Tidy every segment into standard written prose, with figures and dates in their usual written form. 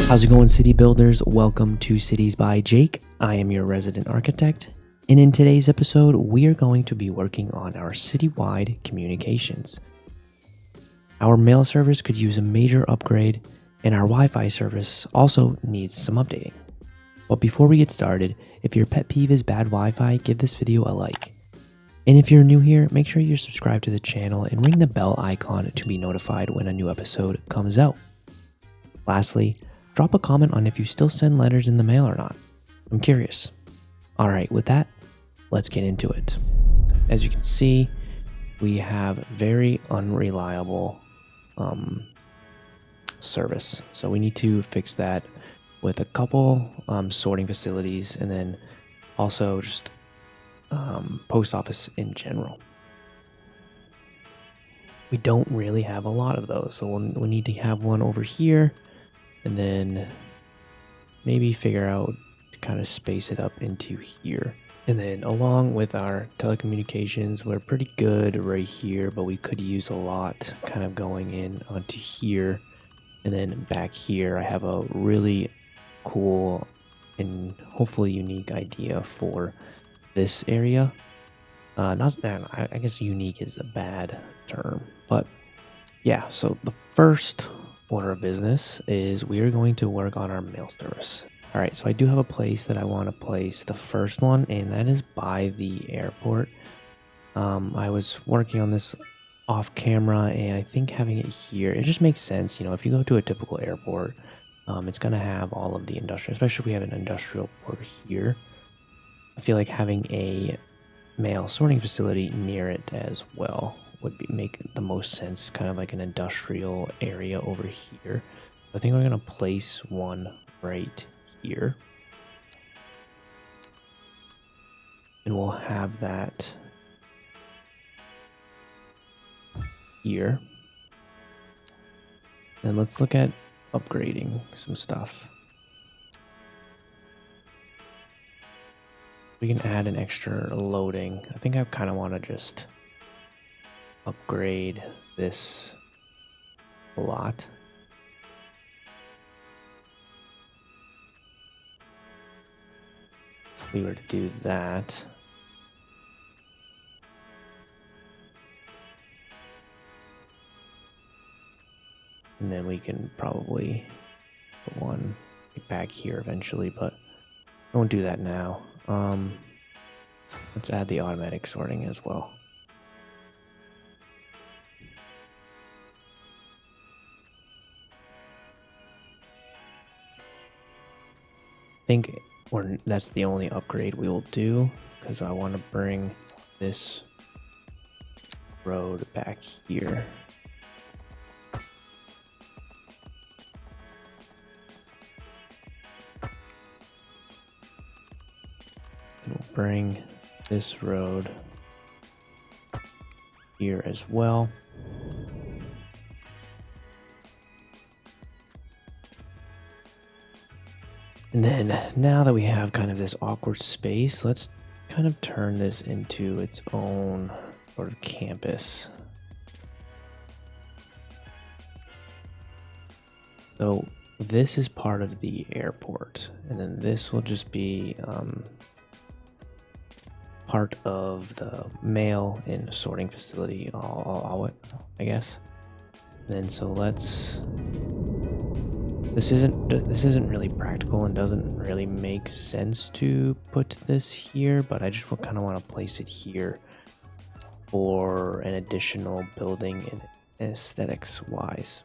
How's it going, city builders? Welcome to Cities by Jake. I am your resident architect, and in today's episode, we are going to be working on our citywide communications. Our mail service could use a major upgrade, and our Wi-Fi service also needs some updating. But before we get started, if your pet peeve is bad Wi-Fi, give this video a like. And if you're new here, make sure you're subscribed to the channel and ring the bell icon to be notified when a new episode comes out. Lastly, drop a comment on if you still send letters in the mail or not. I'm curious. Alright, with that, let's get into it. As you can see, we have very unreliable service. So we need to fix that with a couple sorting facilities and then also just post office in general. We don't really have a lot of those, so we'll need to have one over here. And then maybe figure out to kind of space it up into here. And then along with our telecommunications, we're pretty good right here, but we could use a lot kind of going in onto here. And then back here, I have a really cool and hopefully unique idea for this area. I guess unique is a bad term, but yeah, so the first order of business is we are going to work on our mail service. All right, so I do have a place that I want to place the first one, and that is by the airport. I was working on this off camera, and I think having it here, it just makes sense. You know, if you go to a typical airport, it's going to have all of the industrial, especially if we have an industrial port here. I feel like having a mail sorting facility near it as well would make the most sense, kind of like an industrial area over here. I think we're going to place one right here. And we'll have that here. And let's look at upgrading some stuff. We can add an extra loading. I think I kind of want to just upgrade this a lot. If we were to do that, and then we can probably put one back here eventually, but I won't do that now. Let's add the automatic sorting as well. I think that's the only upgrade we will do, because I want to bring this road back here. And we'll bring this road here as well. And then now that we have kind of this awkward space, let's kind of turn this into its own sort of campus. So this is part of the airport, and then this will just be part of the mail and sorting facility, I guess. And then so let's. This isn't really practical and doesn't really make sense to put this here, but I just kind of want to place it here for an additional building in aesthetics wise.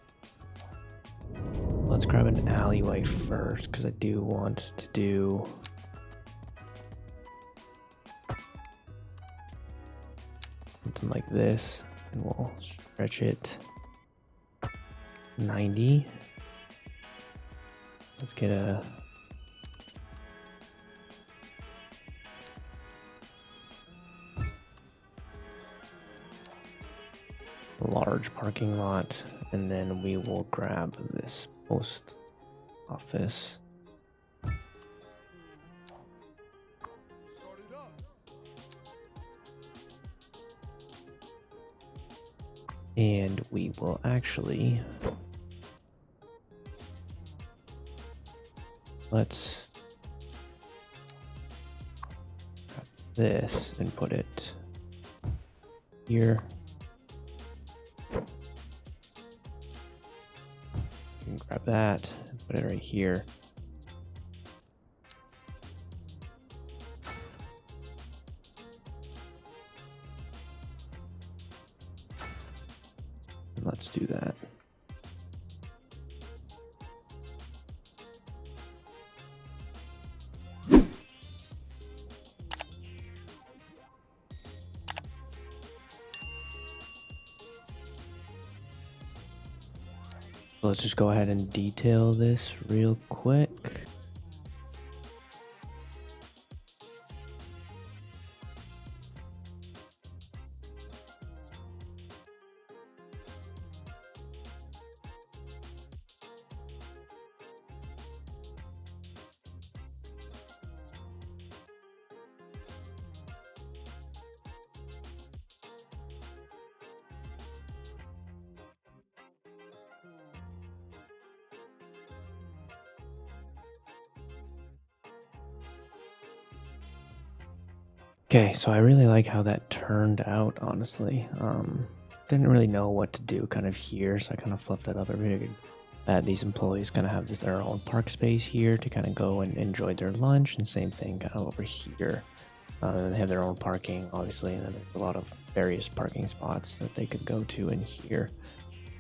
Let's grab an alleyway first, because I do want to do something like this, and we'll stretch it 90. Let's get a large parking lot, and then we will grab this post office. And we will actually Let's grab this and put it here. You can grab that and put it right here. And let's do that. Let's just go ahead and detail this real quick. Okay, so I really like how that turned out, honestly. Didn't really know what to do kind of here, so I kind of fluffed that up. I figured that these employees kind of have their own park space here to kind of go and enjoy their lunch, and same thing kind of over here. They have their own parking, obviously, and then there's a lot of various parking spots that they could go to in here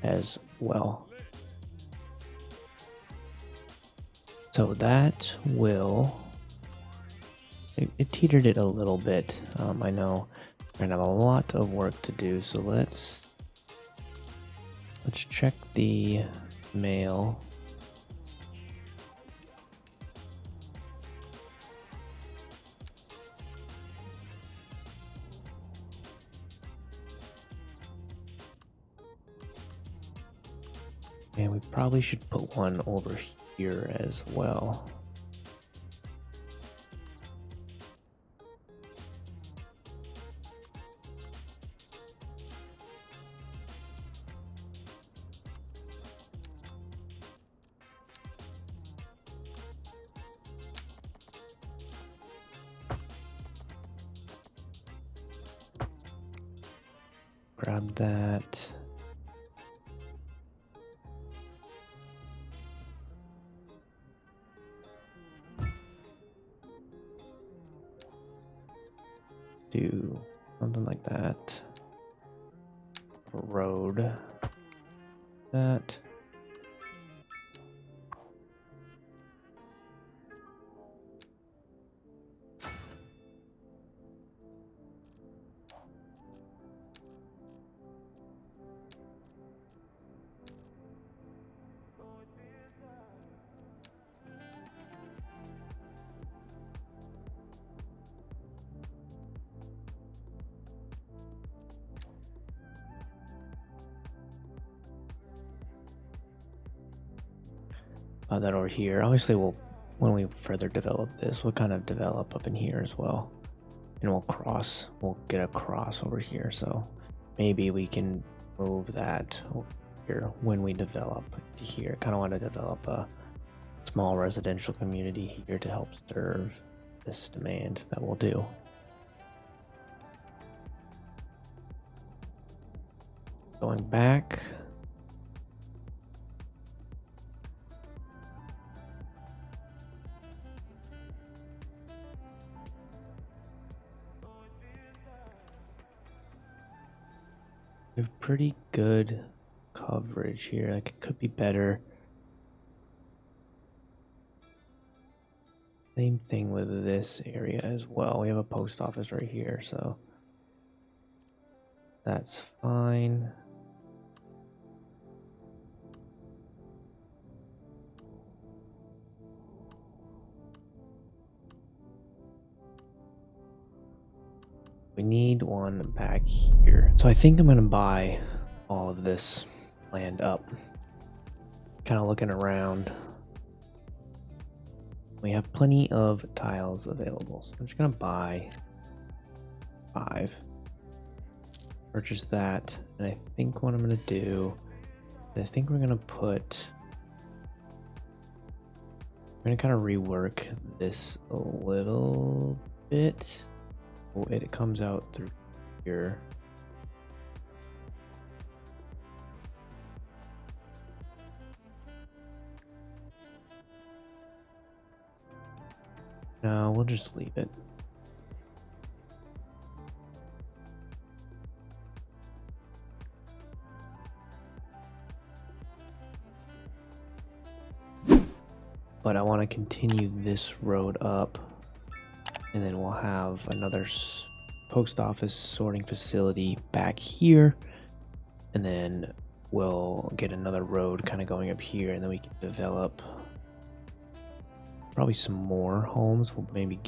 as well. So that will... It teetered it a little bit. I know we're gonna have a lot of work to do, so let's check the mail. And we probably should put one over here as well. Grab that. Do something like that. Road. That. That over here. Obviously, when we further develop this, we'll kind of develop up in here as well, and we'll get a cross over here, so maybe we can move that over here when we develop to here. Kind of want to develop a small residential community here to help serve this demand that we'll do. Going back. We have pretty good coverage here. Like, it could be better. Same thing with this area as well. We have a post office right here, so that's fine. We need one back here. So I think I'm gonna buy all of this land up. Kind of looking around. We have plenty of tiles available, so I'm just gonna buy 5. Purchase that, and I think what I'm gonna do, I think we're gonna put I'm gonna kind of rework this a little bit. Oh, it comes out through here. No, we'll just leave it. But I want to continue this road up, and then we'll have another post office sorting facility back here, and then we'll get another road kind of going up here, and then we can develop probably some more homes. We'll maybe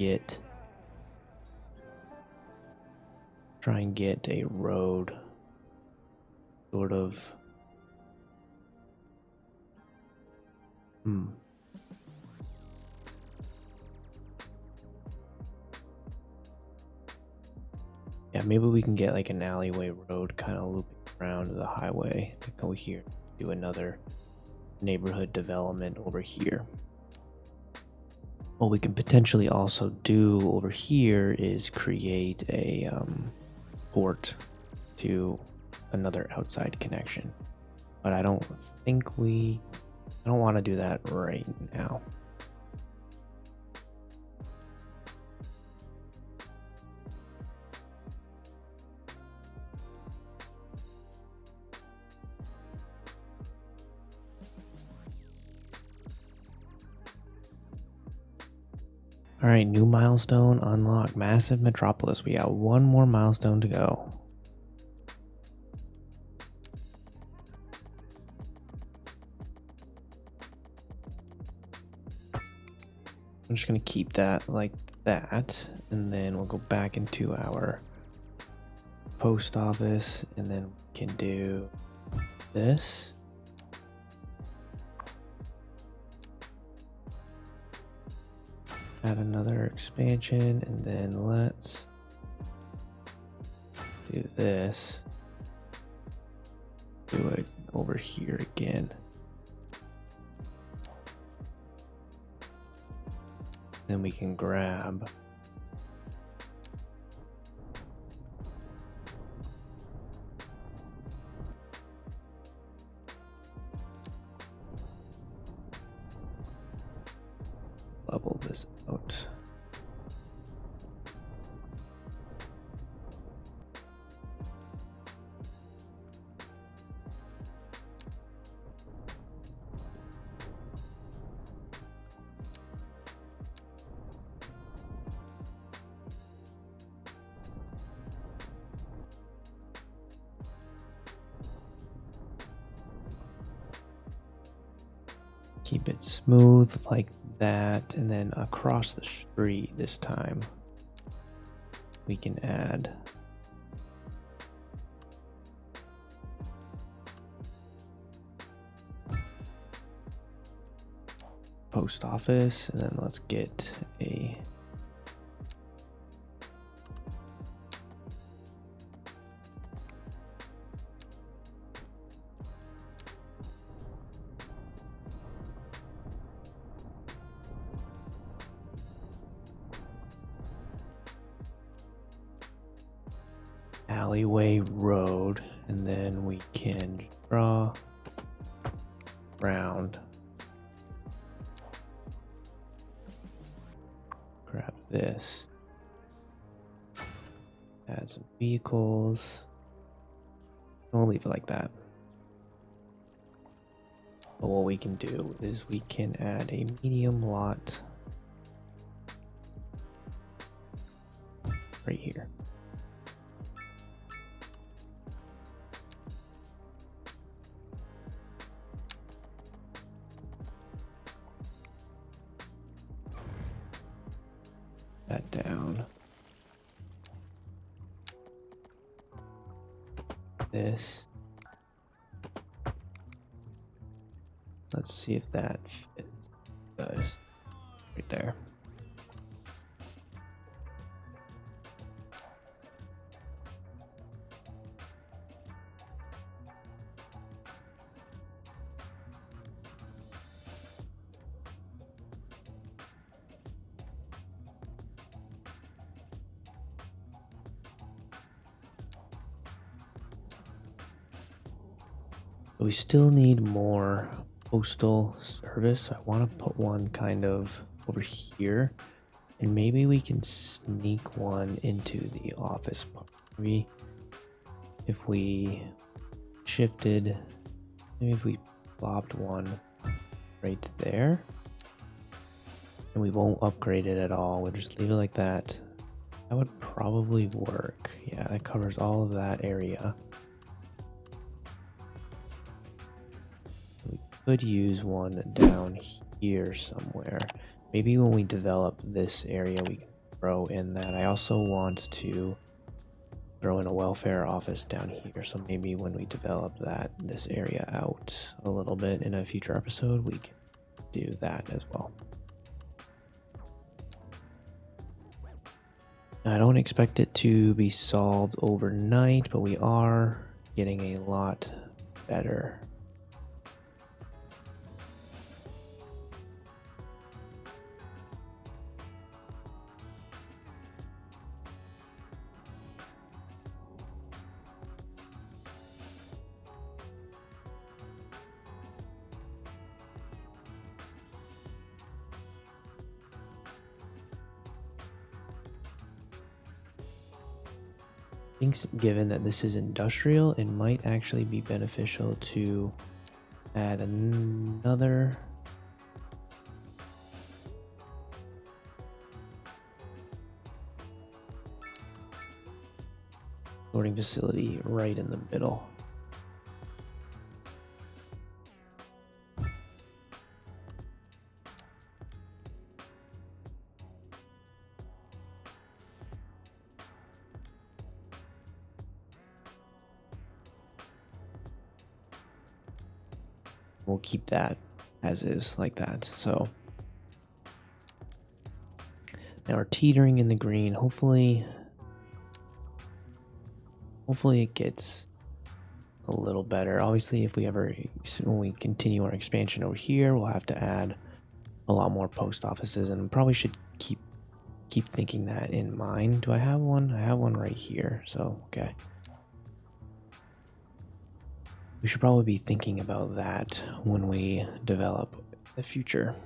try and get a road sort of yeah, maybe we can get like an alleyway road kind of looping around the highway to go here, do another neighborhood development over here. What we can potentially also do over here is create a port to another outside connection, but I don't want to do that right now. All right, new milestone unlocked. Massive metropolis. We got one more milestone to go. I'm just going to keep that like that, and then we'll go back into our post office, and then we can do this. Add another expansion, and then let's do this. Do it over here again. Then we can grab level this out. Keep it smooth like that, and then across the street this time we can add post office, and then let's get a alleyway road, and then we can draw round, grab this, add some vehicles. We'll leave it like that. But what we can do is we can add a medium lot right here. That down. This. Let's see if that fits. Does. Right there. We still need more postal service. I want to put one kind of over here, and maybe we can sneak one into the office part. Maybe if we shifted, maybe if we plopped one right there, and we won't upgrade it at all. We'll just leave it like that. That would probably work. Yeah, that covers all of that area. We could use one down here somewhere. Maybe when we develop this area, we can throw in that. I also want to throw in a welfare office down here. So maybe when we develop this area out a little bit in a future episode, we can do that as well. I don't expect it to be solved overnight, but we are getting a lot better. I think given that this is industrial, it might actually be beneficial to add another sorting facility right in the middle. We'll keep that as is, like that. So now we're teetering in the green. Hopefully it gets a little better. Obviously, if when we continue our expansion over here, we'll have to add a lot more post offices, and probably should keep thinking that in mind. Do I have one? I have one right here. So okay. We should probably be thinking about that when we develop the future.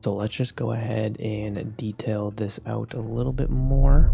So let's just go ahead and detail this out a little bit more.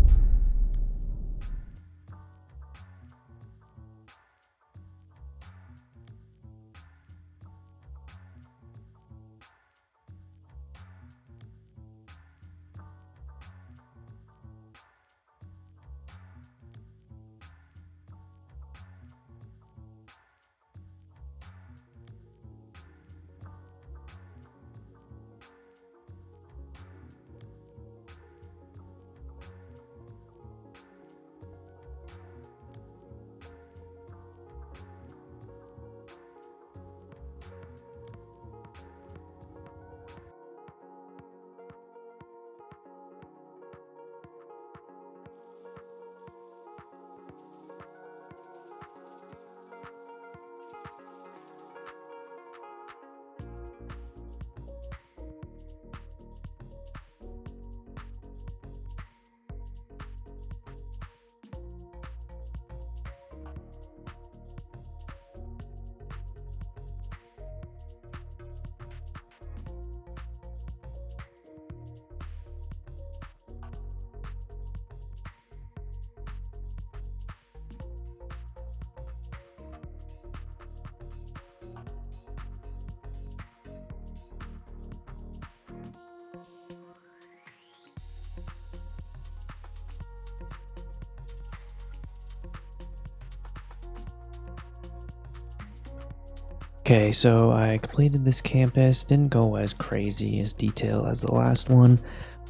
Okay, so I completed this campus. Didn't go as crazy as detailed as the last one,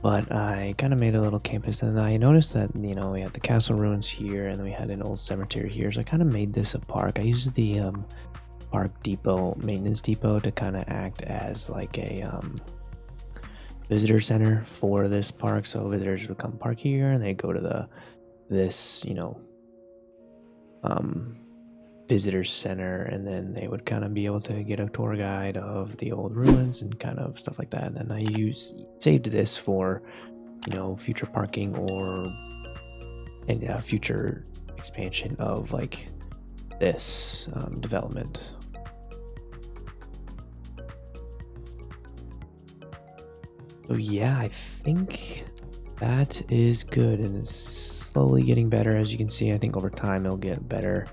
but I kind of made a little campus, and I noticed that, we had the castle ruins here, and then we had an old cemetery here, so I kind of made this a park. I used the park depot, maintenance depot, to kind of act as like a visitor center for this park, so visitors would come park here, and they go to this visitor center, and then they would kind of be able to get a tour guide of the old ruins and kind of stuff like that. And then I saved this for, future parking or future expansion of like this development. So yeah, I think that is good, and it's slowly getting better. As you can see, I think over time it'll get better,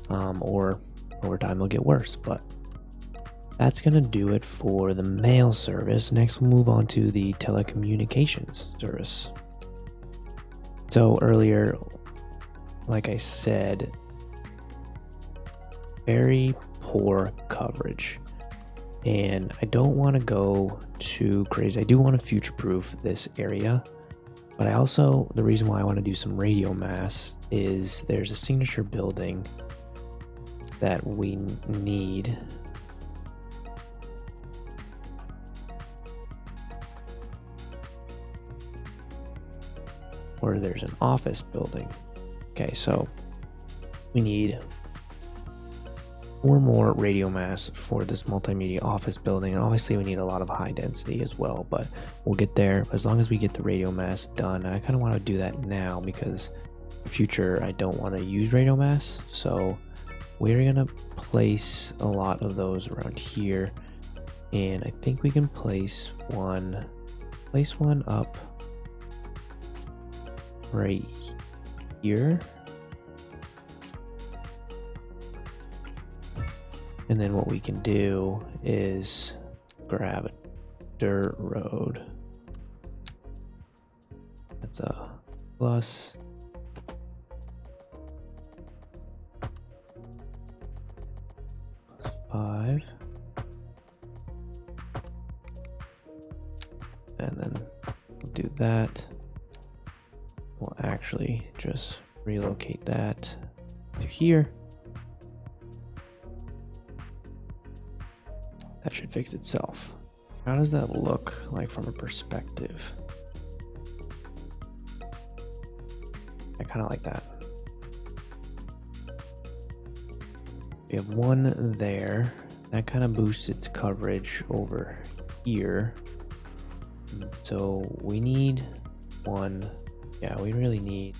or over time it'll get worse, but that's gonna do it for the mail service. Next, we'll move on to the telecommunications service. So earlier, like I said, very poor coverage, and I don't want to go too crazy. I do want to future-proof this area, but the reason why I want to do some radio mass is there's a signature building that we need. Or there's an office building. Okay, so we need 4 more radio mass for this multimedia office building, and obviously we need a lot of high density as well, but we'll get there as long as we get the radio mass done. And I kind of want to do that now because in the future I don't want to use radio mass, so we're gonna place a lot of those around here, and I think we can place one up right here. And then what we can do is grab a dirt road. That's a plus. +5. And then we'll do that. We'll actually just relocate that to here. That should fix itself. How does that look like from a perspective? I kind of like that. We have one there. That kind of boosts its coverage over here. So we need one. Yeah, we really need.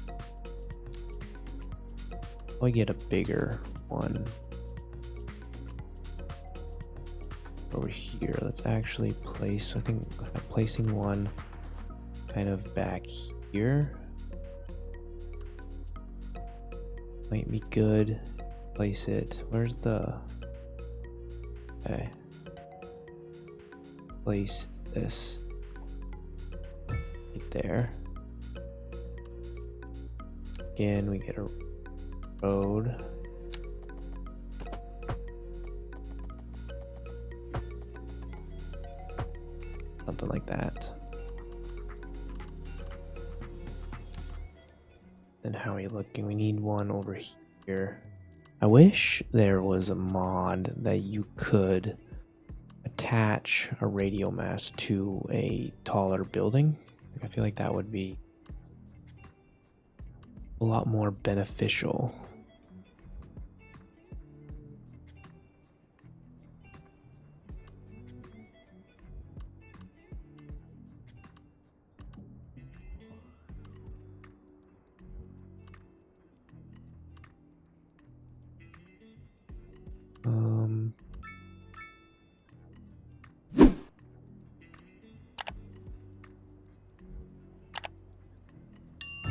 I'll get a bigger one over here. Let's actually place. I think I'm placing one kind of back here might be good. Place it. Where's the? Okay. Place this right there. Again, we get a road. Something like that. Then how are we looking? We need one over here. I wish there was a mod that you could attach a radio mast to a taller building. I feel like that would be a lot more beneficial.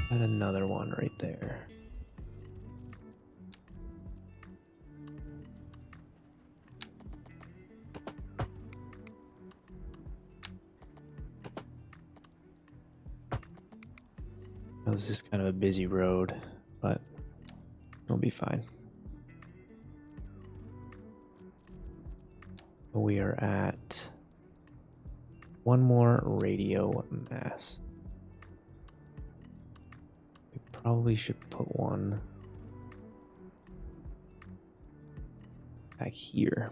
And another one right there. Oh, this is kind of a busy road, but it'll be fine. We are at one more radio mast. We probably should put one back here.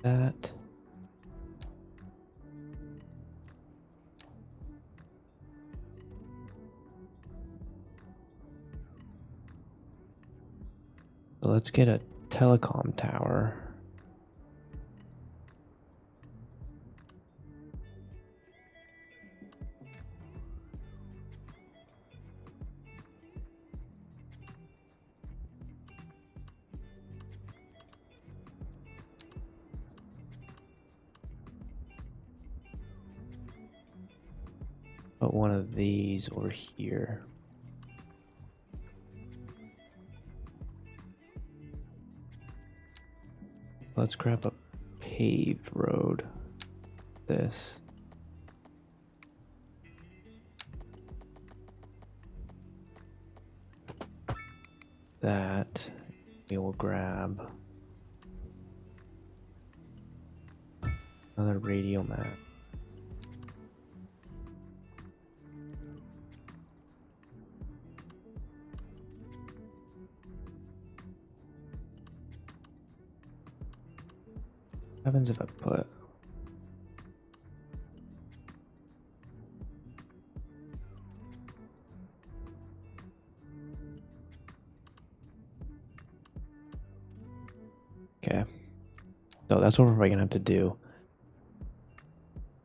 that. So let's get a telecom tower. Put one of these over here. Let's grab a paved road. This. That. We will grab another radio map. What happens if I put okay, so that's what we're probably gonna have to do.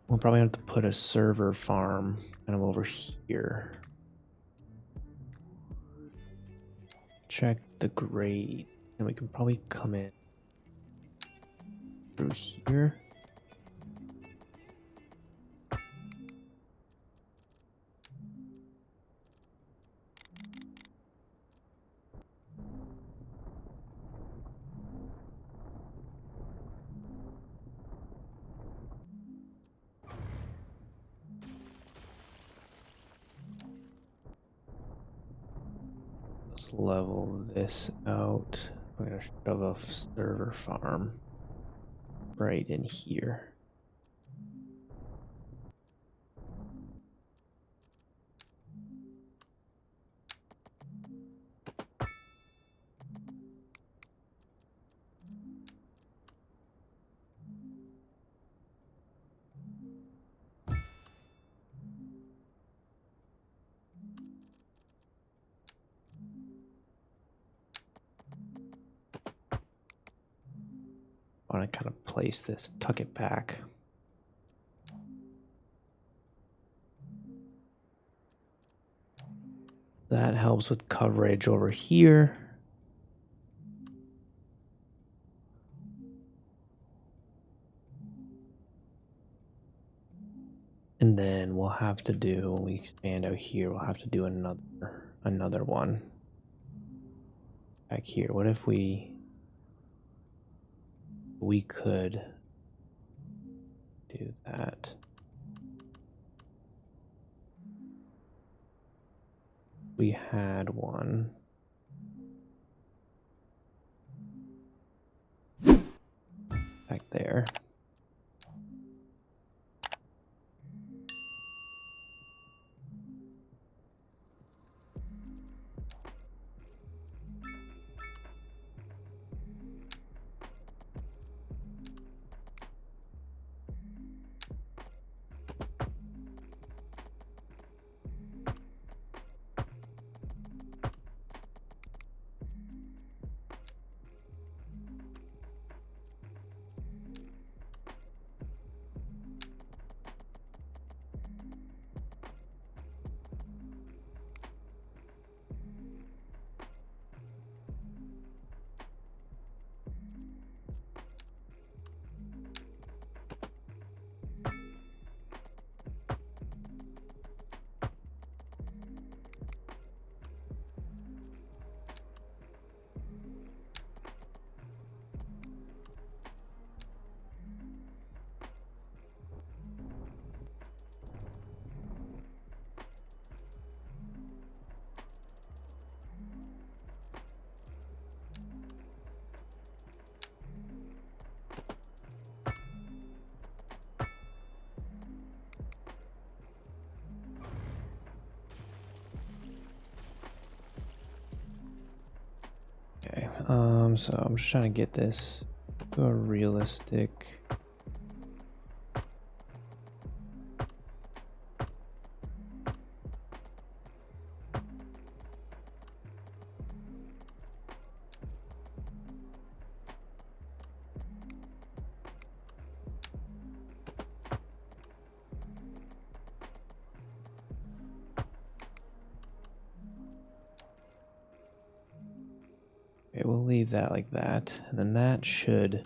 We'll probably have to put a server farm kind of over here. Check the grade, and we can probably come in through here. Let's level this out. We're gonna shove a server farm right in here. I want to kind of place this, tuck it back. That helps with coverage over here. And then we'll have to do, when we expand out here, we'll have to do another one back here. What if we could do that? We had one back there. Okay, so I'm just trying to get this do a realistic. Okay, we'll leave that like that, and then that should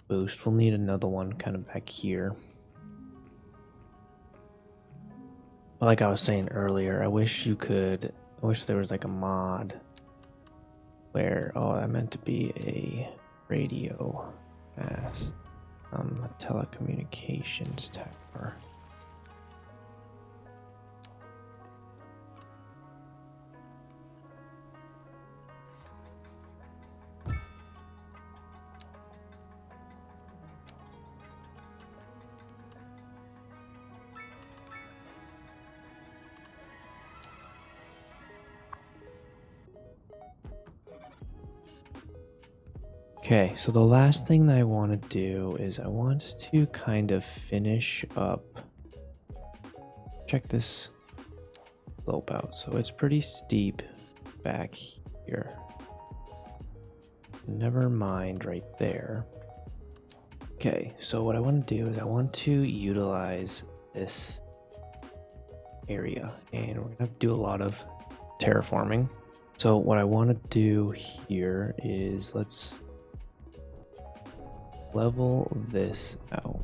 boost. We'll need another one kind of back here. But like I was saying earlier, I wish there was like a mod where, oh, I meant to be a radio as a telecommunications tower. Okay, so the last thing that I want to do is I want to kind of finish up. Check this slope out. So it's pretty steep back here. Never mind right there. Okay, so what I want to do is I want to utilize this area, and we're going to do a lot of terraforming. So what I want to do here is let's level this out.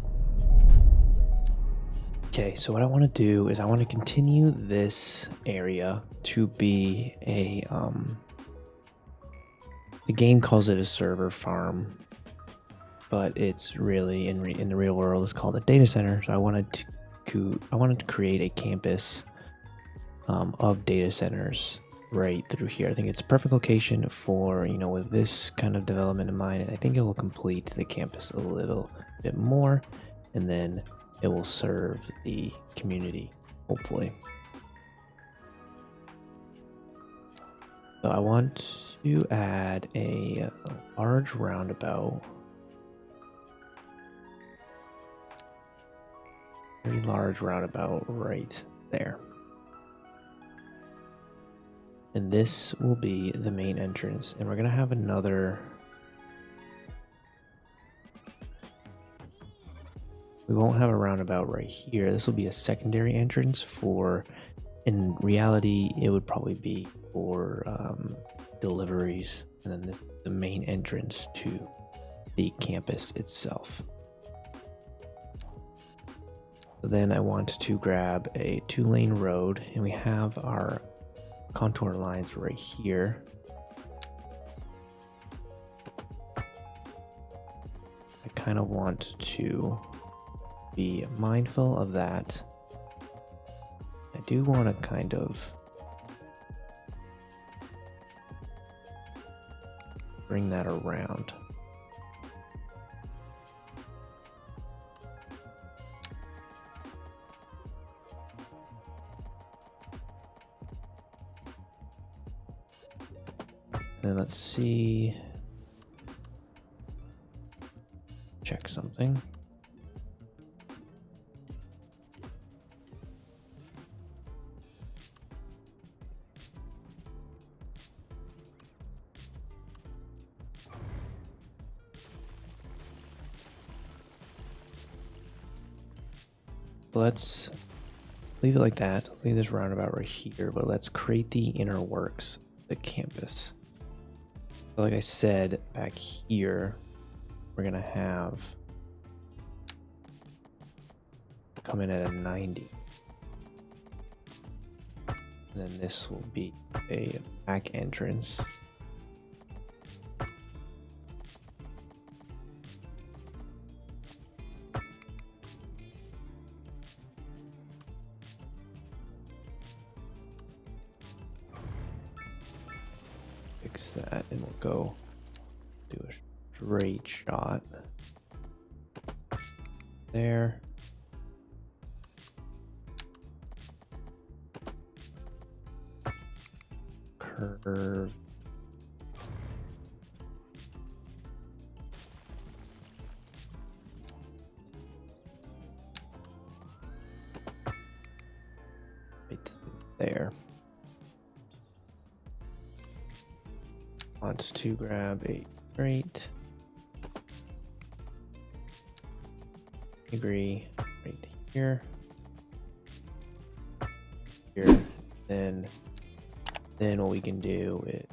Okay, so what I want to do is I want to continue this area to be a the game calls it a server farm, but it's really in the real world it's called a data center. So I wanted to create a campus of data centers right through here. I think it's a perfect location for, with this kind of development in mind, and I think it will complete the campus a little bit more, and then it will serve the community, hopefully. So I want to add a large roundabout. Very large roundabout right there. And this will be the main entrance, and we're gonna have another. We won't have a roundabout right here. This will be a secondary entrance for, in reality, it would probably be for deliveries, and then the main entrance to the campus itself. So then I want to grab a 2-lane road, and we have our contour lines right here. I kind of want to be mindful of that. I do want to kind of bring that around. And let's see. Check something. Let's leave it like that. Let's leave this roundabout right here, but let's create the inner works, the campus. So like I said, back here, we're gonna have come in at a 90. And then this will be a back entrance. Fix that, and we'll go do a straight shot there. Curve. there. Wants to grab a crate. Agree right here. Here. Then what we can do is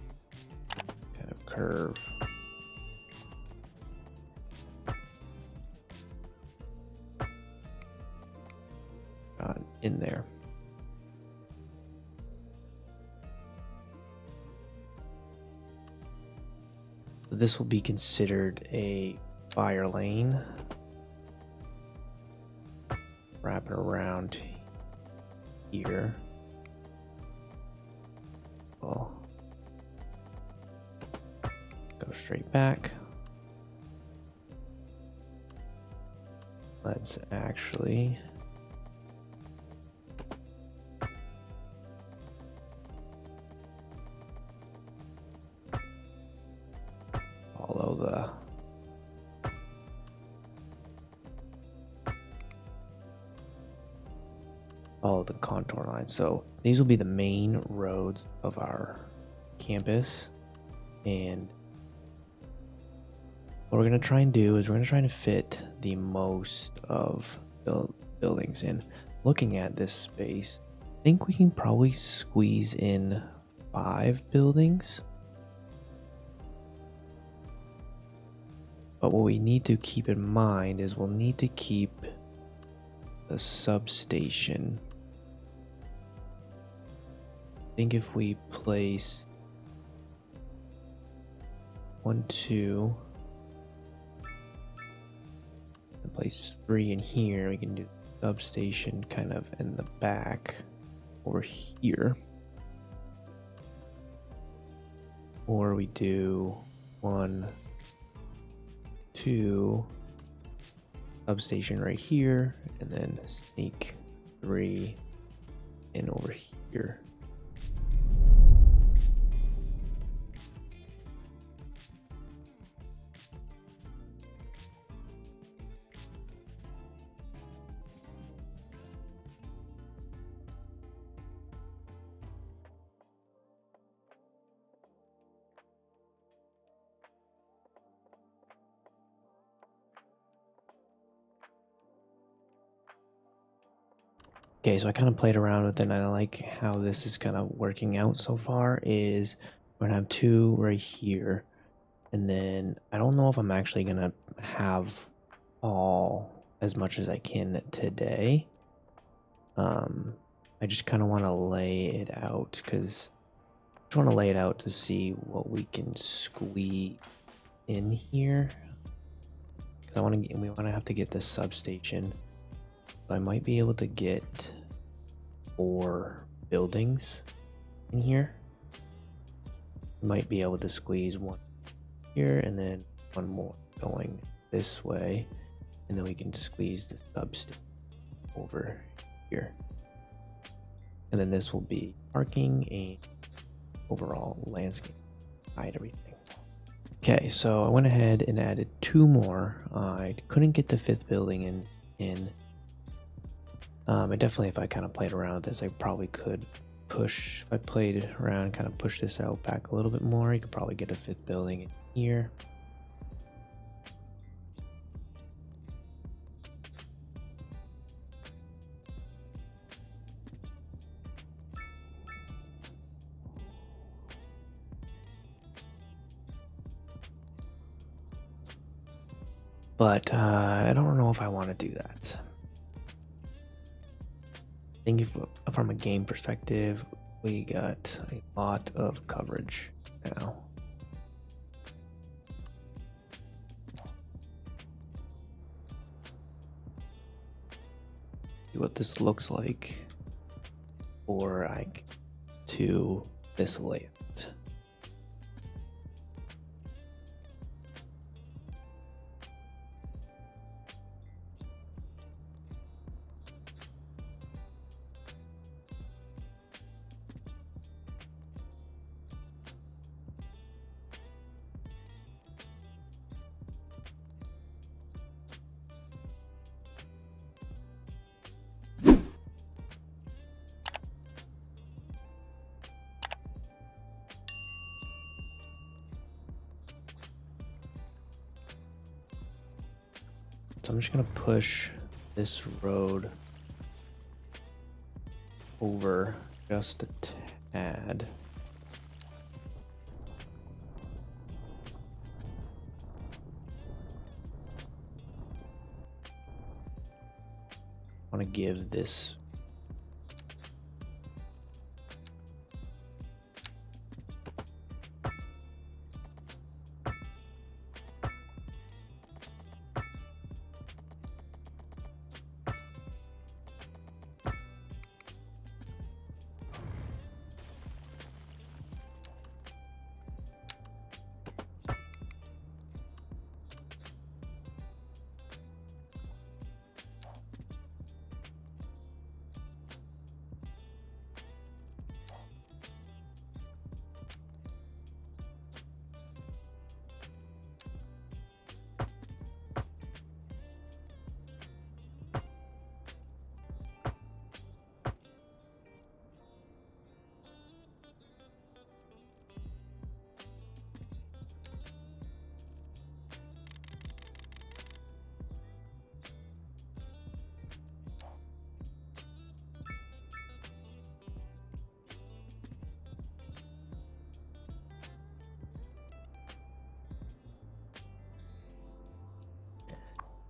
kind of curve. In there. This will be considered a fire lane. Wrap it around here. We'll go straight back. Let's actually follow the contour line. So these will be the main roads of our campus, and what we're going to try and do is we're going to try to fit the most of buildings in. Looking at this space, I think we can probably squeeze in 5 buildings. But what we need to keep in mind is we'll need to keep the substation. I think if we place 1, 2, and place 3 in here, we can do substation kind of in the back over here. Or we do 1, 2, substation right here, and then sneak 3 in over here. Okay, so I kind of played around with it, and I like how this is kind of working out so far. Is we're gonna have 2 right here, and then I don't know if I'm actually gonna have all as much as I can today. I just kind of want to lay it out because I just want to lay it out to see what we can squeeze in here. Because we want to have to get this substation. I might be able to get 4 buildings in here. Might be able to squeeze 1 here and then 1 more going this way, and then we can squeeze the substation over here. And then this will be parking and overall landscape, hide everything. Okay, so I went ahead and added 2 more. I couldn't get the 5th building in. I definitely, if I kind of played around with this, I probably could push. If I played around, kind of push this out back a little bit more, you could probably get a 5th building in here. But I don't know if I want to do that. I think from a game perspective, we got a lot of coverage now. See what this looks like for like to this layout. So I'm just gonna push this road over just a tad. I want to give this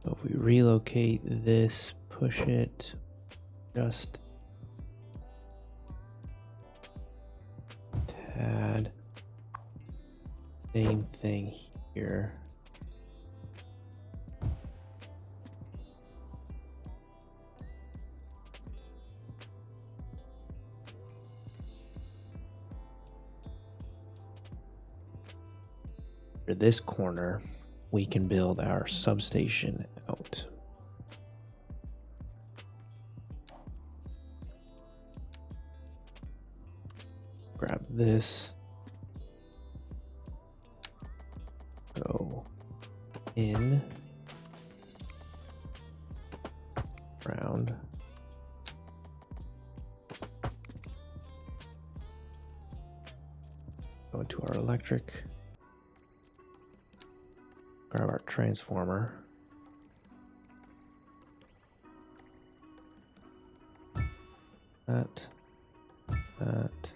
So if we relocate this, push it just a tad. Same thing here. For this corner, we can build our substation out. Grab this. Go in. Round. Go into our electric. Grab our transformer. That. That.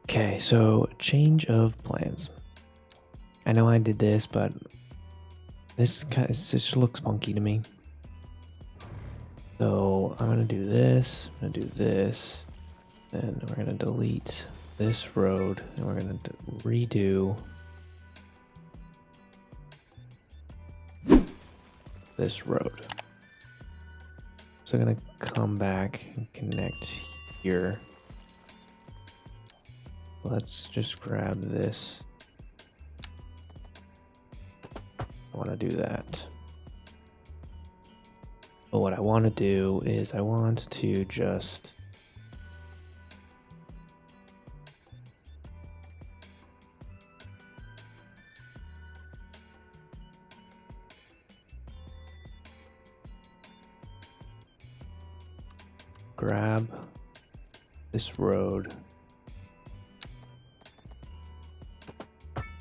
Okay, so change of plans. I know I did this, but this just looks funky to me. So I'm gonna do this, I'm gonna do this, then we're gonna delete this road, and we're gonna redo this road. So I'm gonna come back and connect here. Let's just grab this. I want to do that. But what I want to do is I want to just grab this road,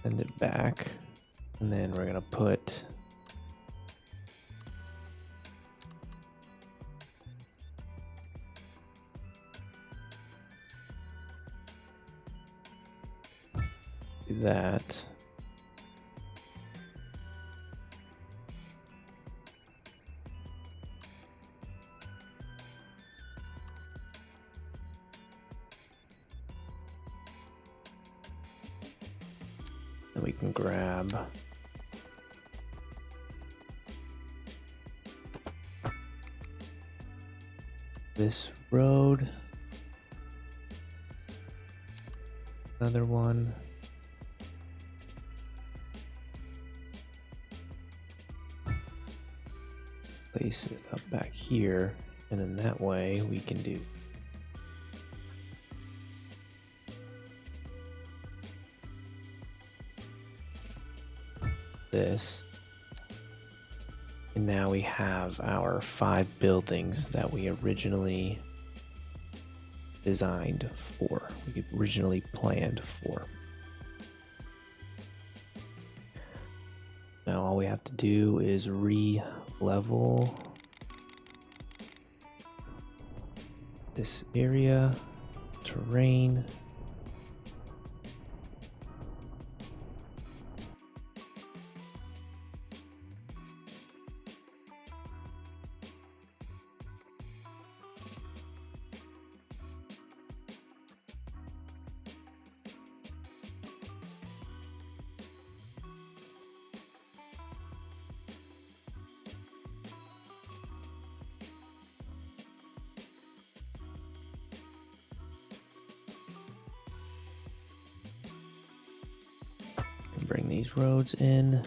send it back, and then we're gonna put that. can grab this road, another one, place it up back here, and then that way we can do this. And now we have our 5 buildings that we originally designed for, we originally planned for. Now all we have to do is re-level this area, terrain. Bring these roads in.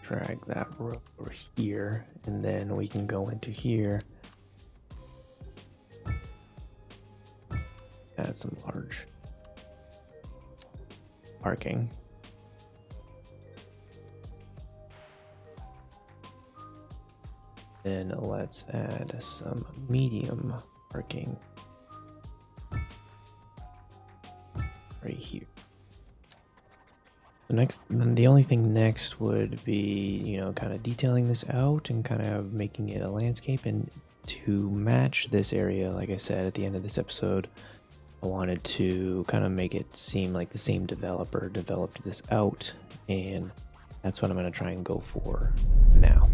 Drag that road over here, and then we can go into here, add some large parking. Then let's add some medium parking right here. The only thing next would be, you know, kind of detailing this out and kind of making it a landscape. And to match this area, like I said at the end of this episode, I wanted to kind of make it seem like the same developer developed this out, and that's what I'm going to try and go for now.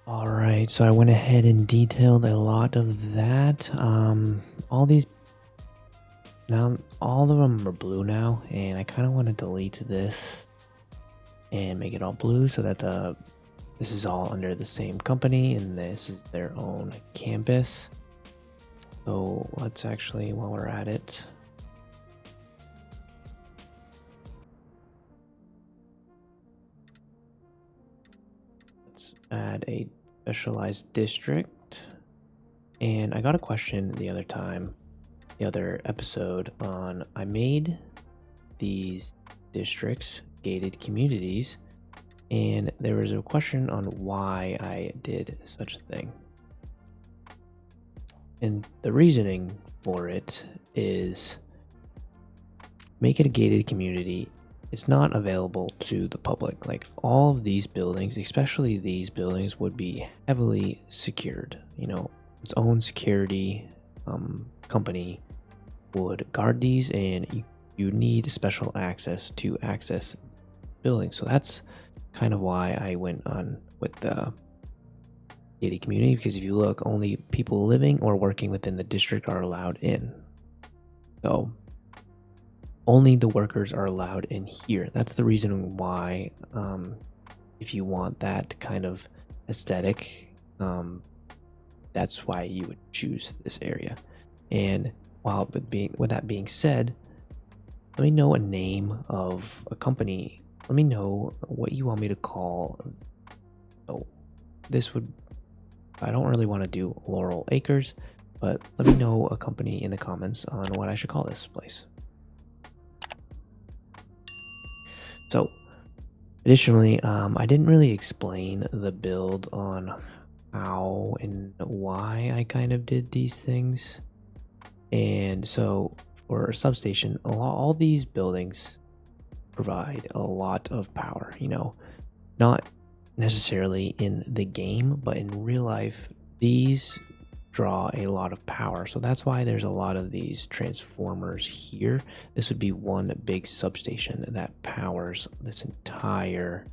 All right, so I went ahead and detailed a lot of that. All these now, all of them are blue now, and I kind of want to delete this and make it all blue so that this is all under the same company and this is their own campus. So let's actually, while we're at it, let's add a specialized district. And I got a question the other episode on I made these districts gated communities, and there was a question on why I did such a thing. And the reasoning for it is make it a gated community. It's not available to the public. Like all of these buildings, especially these buildings, would be heavily secured. You know, its own security company would guard these, and you need special access to access buildings. So that's kind of why I went on with the gated community, because if you look, only people living or working within the district are allowed in. So only the workers are allowed in here. That's the reason why, if you want that kind of aesthetic, that's why you would choose this area. And with that being said, let me know a name of a company. Let me know what you want me to call. Oh, this would, I don't really want to do Laurel Acres, but let me know a company in the comments on what I should call this place. So additionally, I didn't really explain the build on how and why I kind of did these things. And so for a substation, all these buildings provide a lot of power, you know, not necessarily in the game, but in real life, these draw a lot of power. So that's why there's a lot of these transformers here. This would be one big substation that powers this entire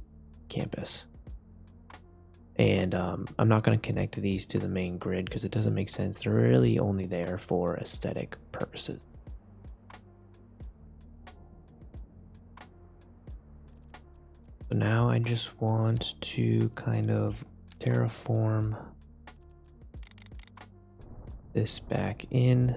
campus. And I'm not going to connect these to the main grid because it doesn't make sense. They're really only there for aesthetic purposes. So now I just want to kind of terraform this back in.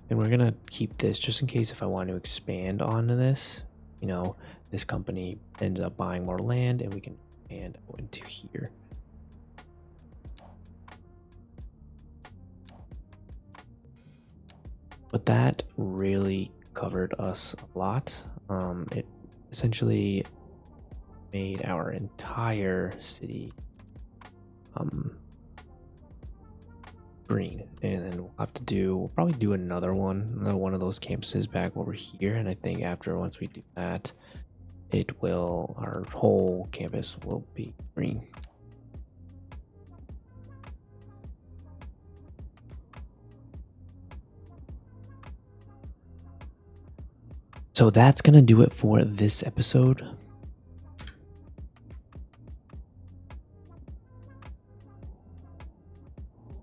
And we're going to keep this just in case if I want to expand onto this. You know, this company ended up buying more land and we can expand into here. But that really covered us a lot. It essentially made our entire city green, and then we'll probably do another one of those campuses back over here. And I think once we do that, our whole campus will be green. So that's gonna do it for this episode.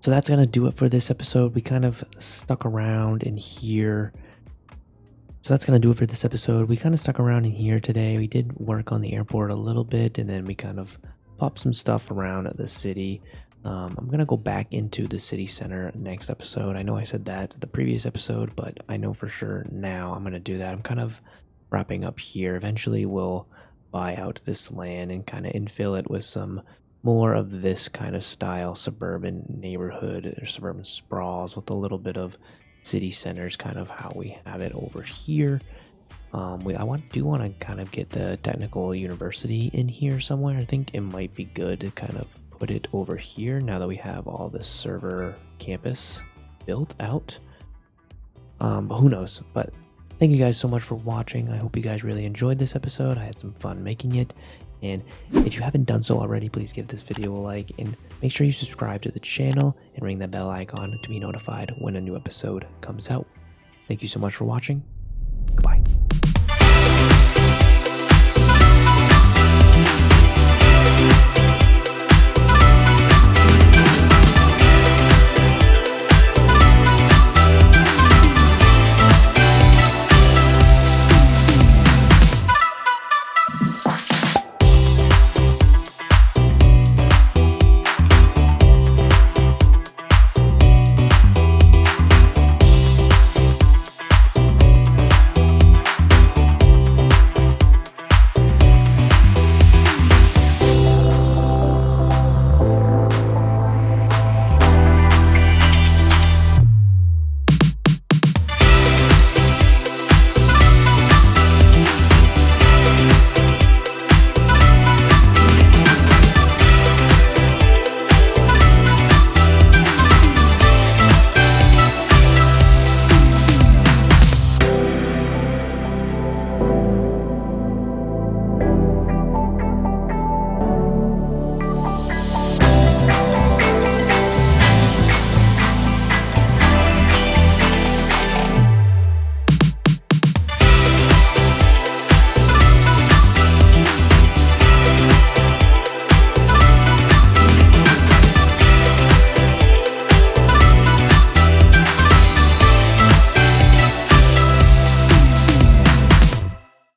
So that's going to do it for this episode. We kind of stuck around in here. So that's going to do it for this episode. We kind of stuck around in here today. We did work on the airport a little bit, and then we kind of popped some stuff around at the city. I'm going to go back into the city center next episode. I know I said that the previous episode, but I know for sure now I'm going to do that. I'm kind of wrapping up here. Eventually we'll buy out this land and kind of infill it with some more of this kind of style suburban neighborhood or suburban sprawls with a little bit of city centers, kind of how we have it over here. I do want to kind of get the technical university in here somewhere. I think it might be good to kind of put it over here now that we have all this server campus built out. But who knows? But thank you guys so much for watching. I hope you guys really enjoyed this episode. I had some fun making it. And if you haven't done so already, please give this video a like and make sure you subscribe to the channel and ring that bell icon to be notified when a new episode comes out. Thank you so much for watching.